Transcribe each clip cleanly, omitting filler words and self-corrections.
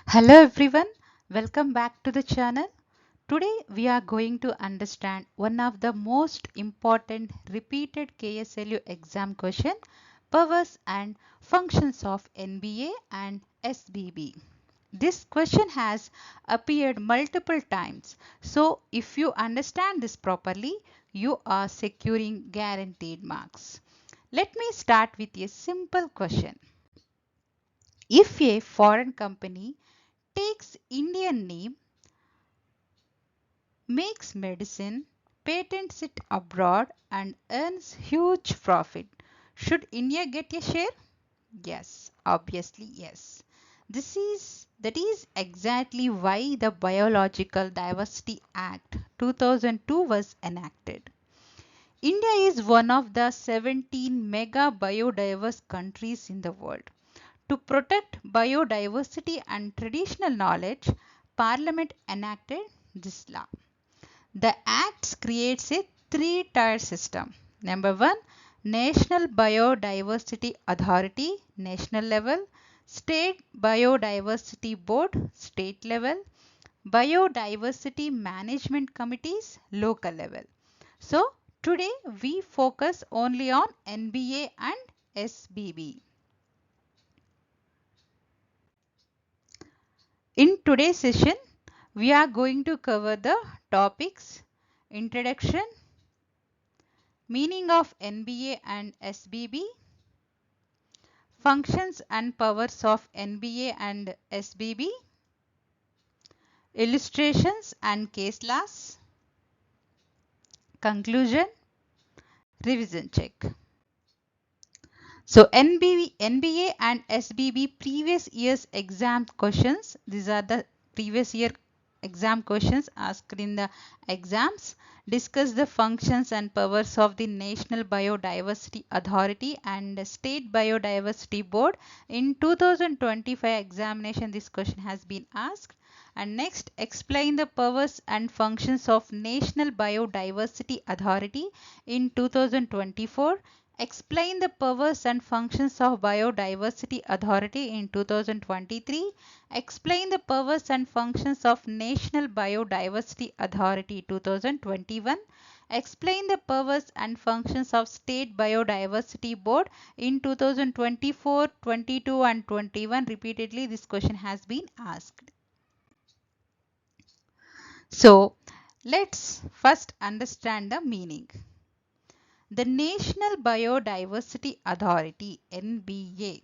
Hello everyone, welcome back to the channel. Today we are going to understand one of the most important repeated KSLU exam question, powers and functions of NBA and SBB. This question has appeared multiple times, so if you understand this properly, you are securing guaranteed marks. Let me start with a simple question. If a foreign company takes Indian neem, makes medicine, patents it abroad and earns huge profit, should India get a share? Yes, obviously yes. That is exactly why the Biological Diversity Act 2002 was enacted. India is one of the 17 mega biodiverse countries in the world. To protect biodiversity and traditional knowledge, Parliament enacted this law. The Act creates a three-tier system. Number one, National Biodiversity Authority, national level, State Biodiversity Board, state level, Biodiversity Management Committees, local level. So, today we focus only on NBA and SBB. In today's session, we are going to cover the topics Introduction, Meaning of NBA and SBB, Functions and powers of NBA and SBB, Illustrations and case laws, Conclusion, Revision check. So NBA and SBB previous year's exam questions. These are the previous year exam questions asked in the exams. Discuss the functions and powers of the National Biodiversity Authority and State Biodiversity Board. In 2025 examination, this question has been asked. And next, explain the powers and functions of National Biodiversity Authority in 2024. Explain the powers and functions of Biodiversity Authority in 2023. Explain the powers and functions of National Biodiversity Authority 2021. Explain the powers and functions of State Biodiversity Board in 2024, 22 and 21. Repeatedly this question has been asked. So let's first understand the meaning. The National Biodiversity Authority (NBA)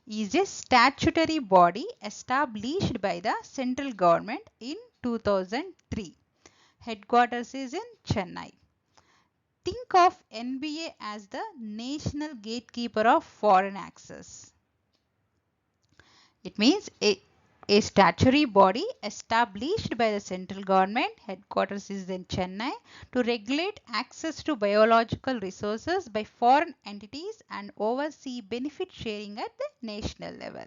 is a statutory body established by the central government in 2003. Headquarters is in Chennai. Think of NBA as the national gatekeeper of foreign access. It means a statutory body established by the central government, headquarters is in Chennai, to regulate access to biological resources by foreign entities and oversee benefit sharing at the national level.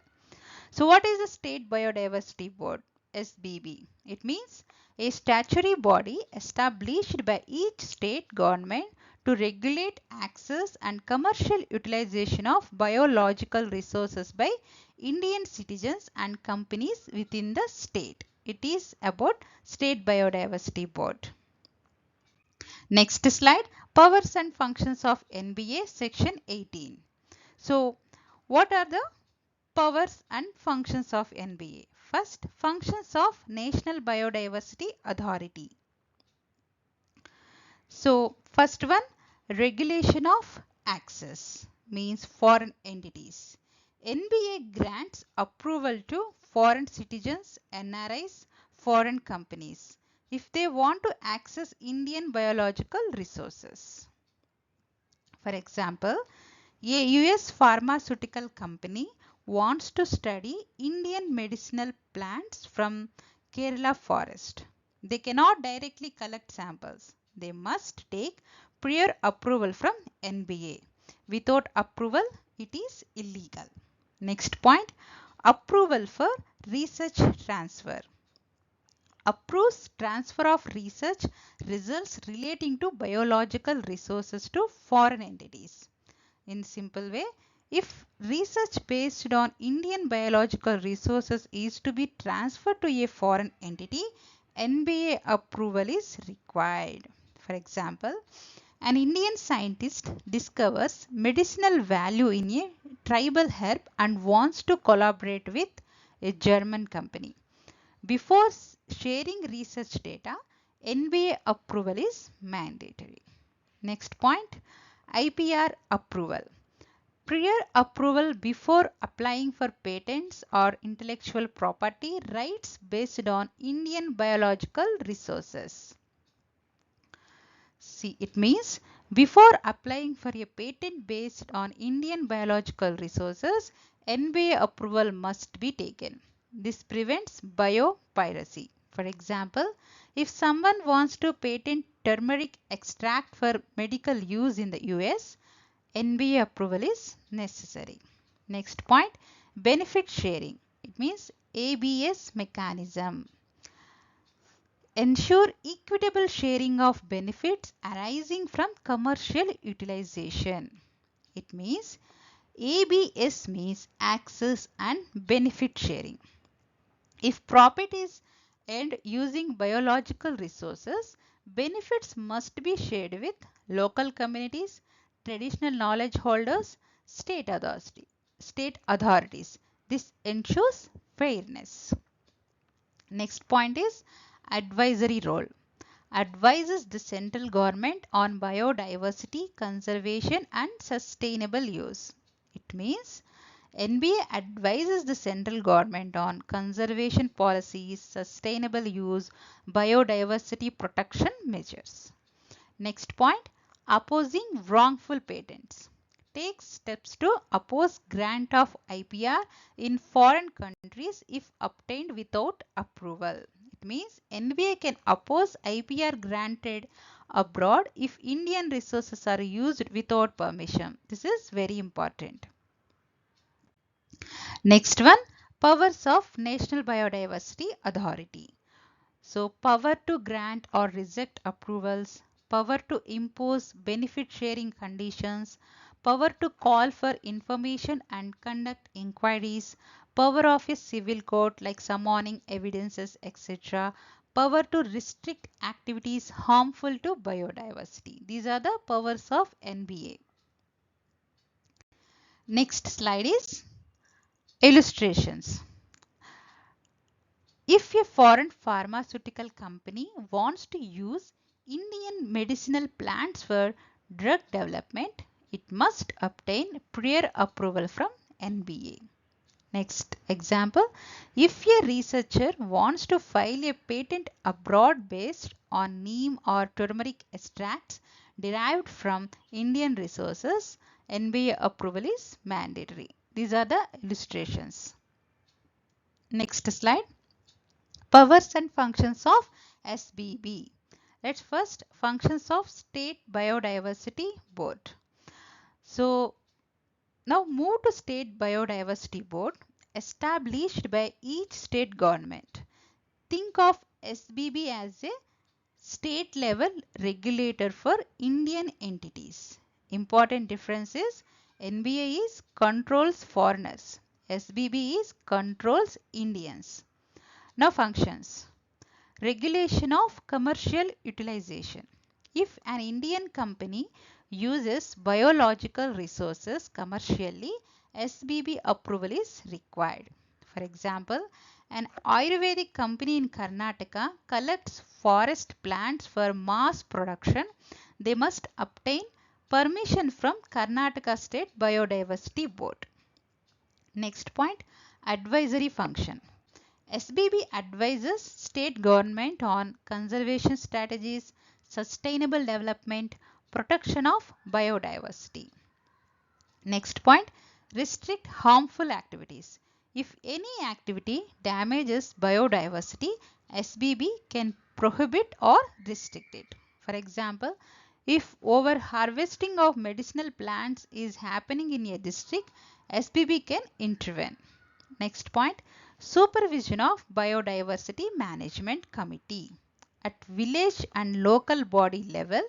So what is the State Biodiversity Board, SBB? It means a statutory body established by each state government to regulate access and commercial utilization of biological resources by Indian citizens and companies within the state. It is about State Biodiversity Board. Next slide, powers and functions of NBA section 18. So what are the powers and functions of NBA? First, functions of National Biodiversity Authority. So first one, regulation of access means foreign entities. NBA grants approval to foreign citizens, NRIs, foreign companies if they want to access Indian biological resources. For example, a US pharmaceutical company wants to study Indian medicinal plants from Kerala forest. They cannot directly collect samples. They must take prior approval from NBA. Without approval, it is illegal. Next point, approval for research transfer. Approves transfer of research results relating to biological resources to foreign entities. In simple way, If research based on Indian biological resources is to be transferred to a foreign entity, NBA approval is required. For example, an Indian scientist discovers medicinal value in a tribal herb and wants to collaborate with a German company. Before sharing research data, NBA approval is mandatory. Next point, IPR approval. Prior approval before applying for patents or intellectual property rights based on Indian biological resources. See, it means before applying for a patent based on Indian biological resources, NBA approval must be taken. This prevents biopiracy. For example, if someone wants to patent turmeric extract for medical use in the US, NBA approval is necessary. Next point, benefit sharing. It means ABS mechanism. Ensure equitable sharing of benefits arising from commercial utilization. It means ABS means access and benefit sharing. If profit is earned using biological resources, benefits must be shared with local communities, traditional knowledge holders, state authorities. This ensures fairness. Next point is advisory role. Advises the central government on biodiversity conservation and sustainable use. It means NBA advises the central government on conservation policies, sustainable use, biodiversity protection measures. Next point, opposing wrongful patents. Takes steps to oppose grant of IPR in foreign countries if obtained without approval. It means NBA can oppose IPR granted abroad if Indian resources are used without permission. This is very important. Next one, powers of National Biodiversity Authority. So power to grant or reject approvals, power to impose benefit sharing conditions, power to call for information and conduct inquiries, power of a civil court like summoning evidences, etc., power to restrict activities harmful to biodiversity. These are the powers of NBA. Next slide is illustrations. If a foreign pharmaceutical company wants to use Indian medicinal plants for drug development, it must obtain prior approval from NBA. Next example, if a researcher wants to file a patent abroad based on neem or turmeric extracts derived from Indian resources, NBA approval is mandatory. These are the illustrations. Next slide. Powers and functions of SBB. Let's first functions of State Biodiversity Board. So now move to State Biodiversity Board established by each state government. Think of SBB as a state level regulator for Indian entities. Important difference is NBA is controls foreigners. SBB is controls Indians. Now functions. Regulation of commercial utilization. If an Indian company uses biological resources commercially, SBB approval is required. For example, an Ayurvedic company in Karnataka collects forest plants for mass production. They must obtain permission from Karnataka State Biodiversity Board. Next point, advisory function. SBB advises state government on conservation strategies, sustainable development, protection of biodiversity. Next point, restrict harmful activities. If any activity damages biodiversity, SBB can prohibit or restrict it. For example, if over harvesting of medicinal plants is happening in a district, SBB can intervene. Next point, supervision of biodiversity management committee. At village and local body level,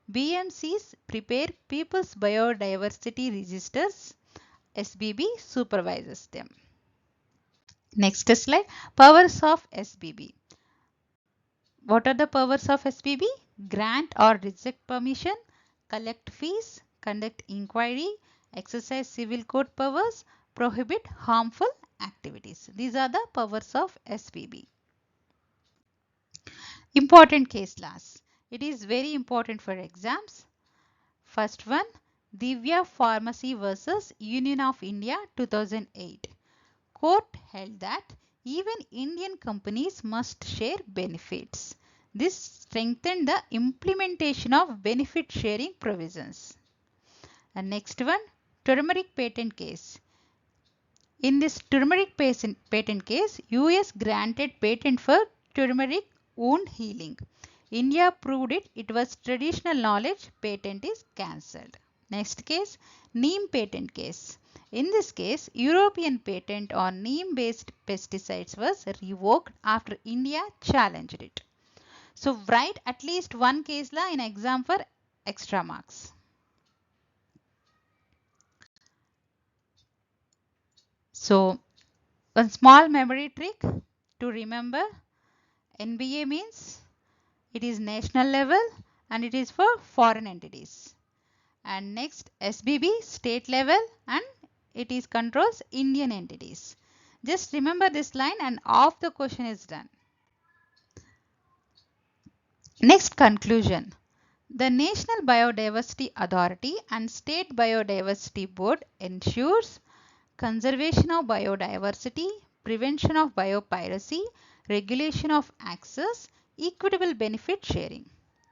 BMCs prepare people's biodiversity registers SBB supervises them. Next slide, powers of SBB. What are the powers of SBB? Grant or reject permission, collect fees, conduct inquiry, exercise civil court powers, prohibit harmful activities. These are the powers of SBB. Important case laws. It is very important for exams. First one, Divya Pharmacy versus Union of India 2008. Court held that even Indian companies must share benefits. This strengthened the implementation of benefit sharing provisions. And next one, turmeric patent case. In this turmeric patent case, US granted patent for turmeric wound healing. India proved it was traditional knowledge, patent is cancelled. Next case, Neem patent case. In this case, European patent on neem-based pesticides was revoked after India challenged it. So write at least one case law in exam for extra marks. So one small memory trick to remember, NBA means it is national level and it is for foreign entities. And next SBB state level and it is controls Indian entities. Just remember this line and half the question is done. Next conclusion. The National Biodiversity Authority and State Biodiversity Board ensures conservation of biodiversity, prevention of biopiracy, regulation of access, equitable benefit sharing.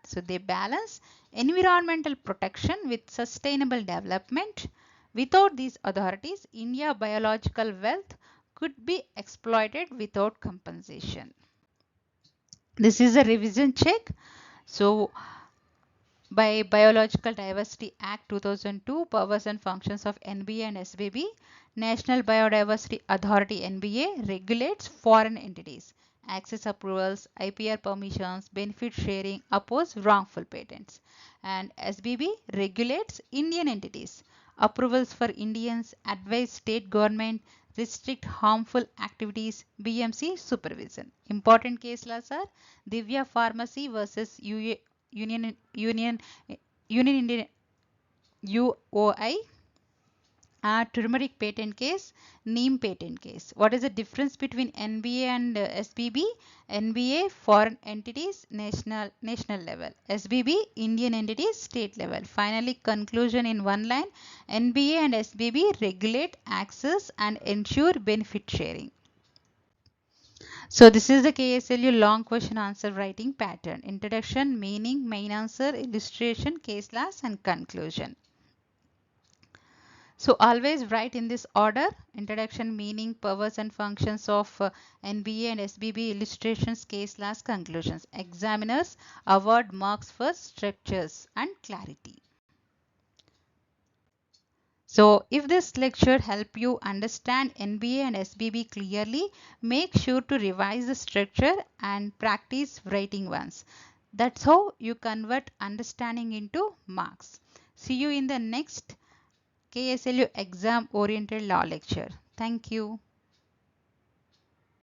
So they balance environmental protection with sustainable development. Without these authorities, India's biological wealth could be exploited without compensation. This is a revision check. So by Biological Diversity Act 2002, powers and functions of NBA and SBB, National Biodiversity Authority NBA regulates foreign entities, access approvals, IPR permissions, benefit sharing, oppose wrongful patents. And SBB regulates Indian entities, approvals for Indians, advise state government, restrict harmful activities, BMC supervision. Important case laws are Divya Pharmacy versus Union Indian UOI, turmeric patent case, Neem patent case. What is the difference between NBA and SBB? NBA foreign entities national level, SBB Indian entities state level. Finally, conclusion in one line, NBA and SBB regulate access and ensure benefit sharing. So this is the KSLU long question answer writing pattern. Introduction, meaning, main answer, illustration, case laws and conclusion. So always write in this order: introduction, meaning, powers and functions of NBA and SBB, illustrations, case laws, conclusions. Examiners award marks for structures and clarity. So if this lecture helped you understand NBA and SBB clearly, make sure to revise the structure and practice writing once. That's how you convert understanding into marks. See you in the next KSLU exam oriented law lecture. Thank you.